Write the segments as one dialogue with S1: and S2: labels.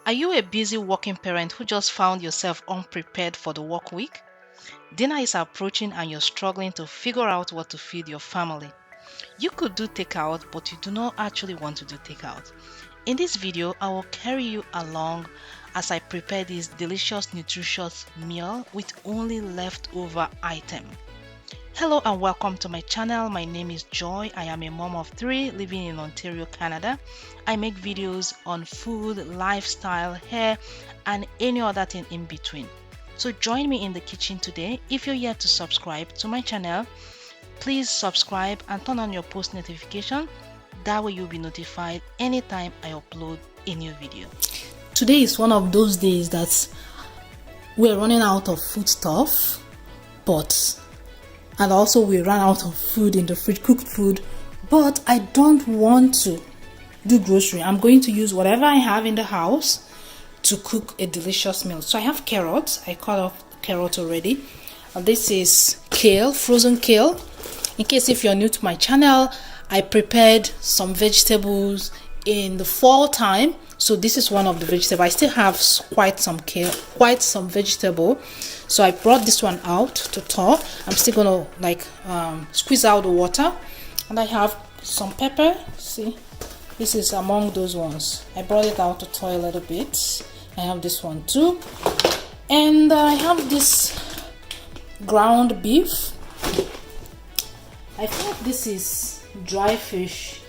S1: Are you a busy working parent who just found yourself unprepared for the work week? Dinner is approaching and you're struggling to figure out what to feed your family. You could do takeout, but you do not actually want to do takeout. In this video, I will carry you along as I prepare this delicious, nutritious meal with only leftover item. Hello and welcome to my channel. My name is Joy. I am a mom of 3 living in Ontario, Canada. I make videos on food, lifestyle, hair, and any other thing in between. So join me in the kitchen today. If you're yet to subscribe to my channel, please subscribe and turn on your post notification. That way you'll be notified anytime I upload a new video.
S2: Today is one of those days that we're running out of food stuff, and also we ran out of food in the fridge, cooked food, but I don't want to do grocery. I'm going to use whatever I have in the house to cook a delicious meal. So I have carrots. I cut off carrot already. This is kale, frozen kale. In case if you're new to my channel, I prepared some vegetables in the fall time. So this is one of the vegetables. I still have quite some vegetable. So I brought this one out to thaw. I'm still gonna squeeze out the water. And I have some pepper. See, this is among those ones. I brought it out to thaw a little bit. I have this one too. And I have this ground beef. I think this is dry fish.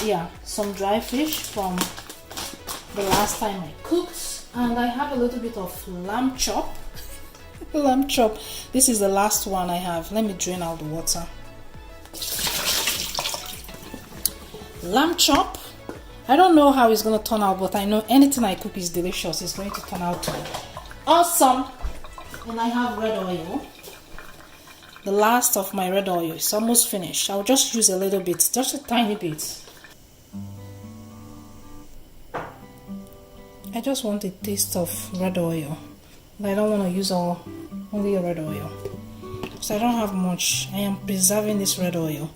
S2: Yeah, some dry fish from the last time I cooked. And I have a little bit of lamb chop. Lamb chop. This is the last one I have. Let me drain out the water. Lamb chop. I don't know how it's going to turn out, but I know anything I cook is delicious. It's going to turn out awesome. And I have red oil. The last of my red oil is almost finished. I'll just use a little bit, just a tiny bit. I just want a taste of red oil. But I don't want to use only red oil. So I don't have much. I am preserving this red oil.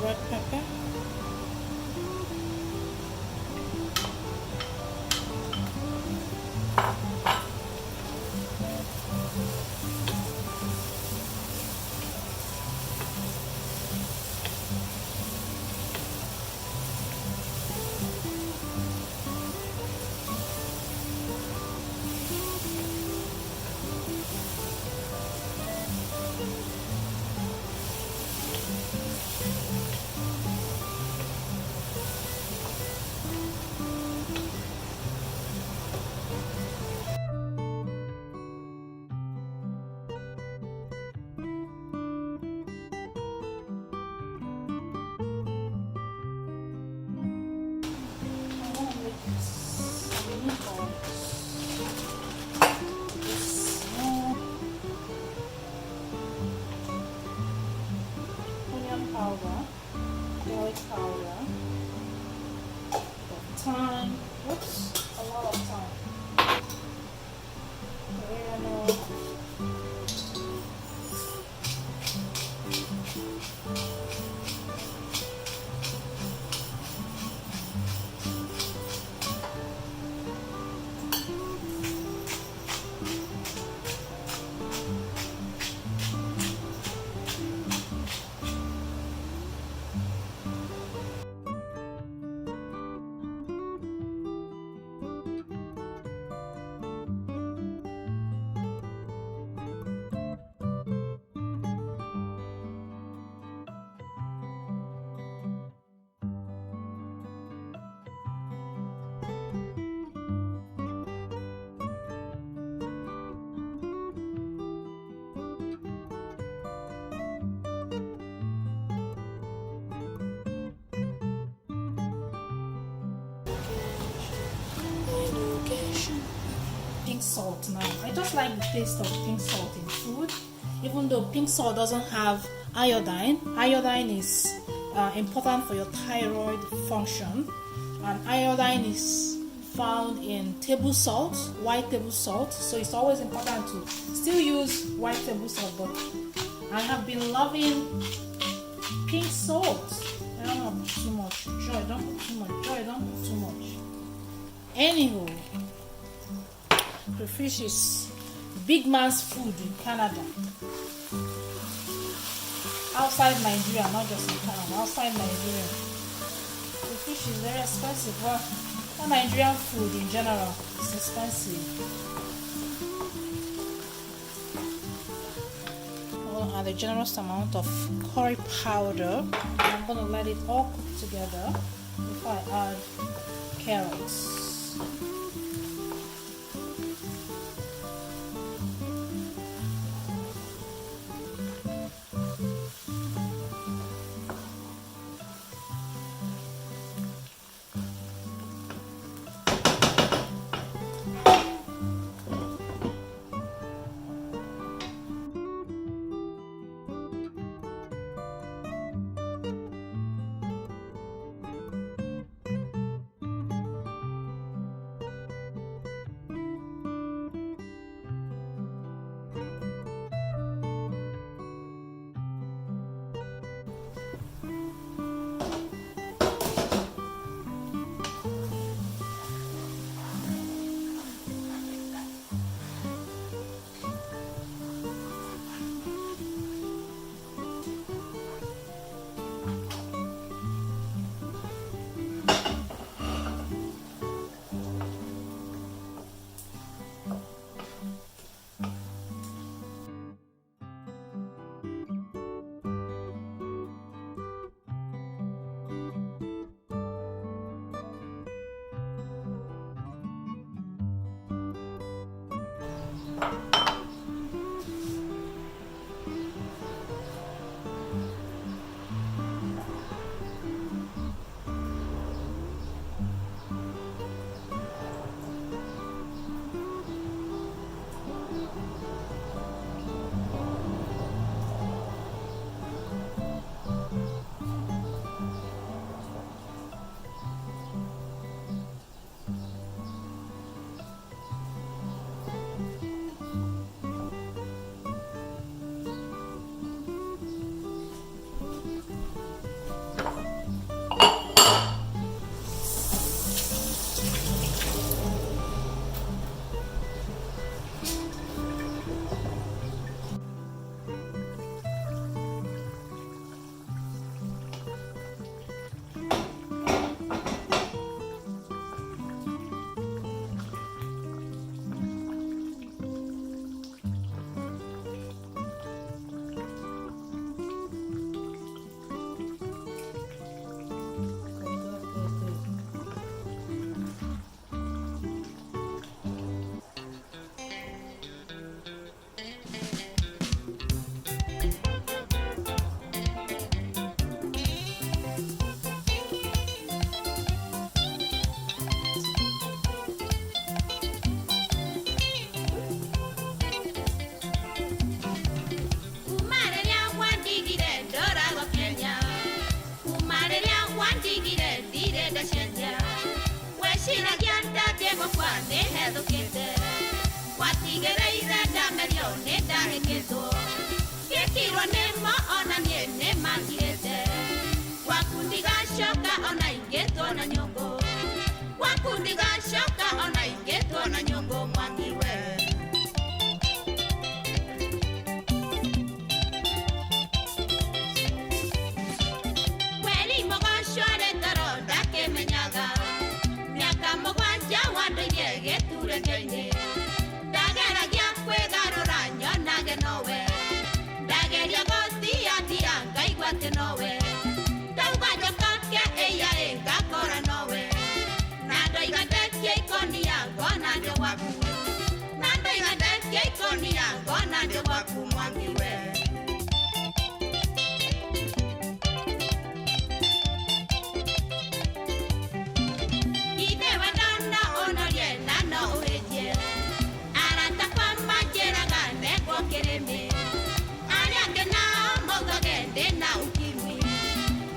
S2: Red pepper. Powder, garlic powder, thyme, whoops, a lot of thyme, oregano, pink salt now. I just like the taste of pink salt in food, even though pink salt doesn't have iodine. Iodine is important for your thyroid function, And iodine is found in table salt, white table salt. So it's always important to still use white table salt, but I have been loving pink salt. I don't put too much. Joy, don't put too much. Joy, don't put too much. Anywho, crayfish is big man's food in Canada. Outside Nigeria, not just in Canada, outside Nigeria. Crayfish is very expensive. Well, Nigerian food in general is expensive. I'll add a generous amount of curry powder. I'm going to let it all cook together before I add carrots.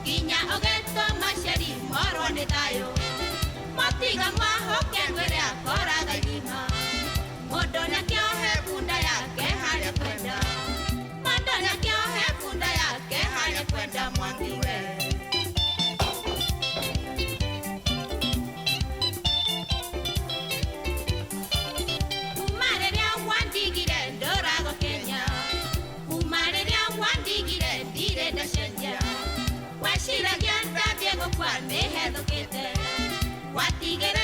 S3: Kinya ogeto masheri moro ne dayo Washira gyanda Diego kwa nehe dokete watigere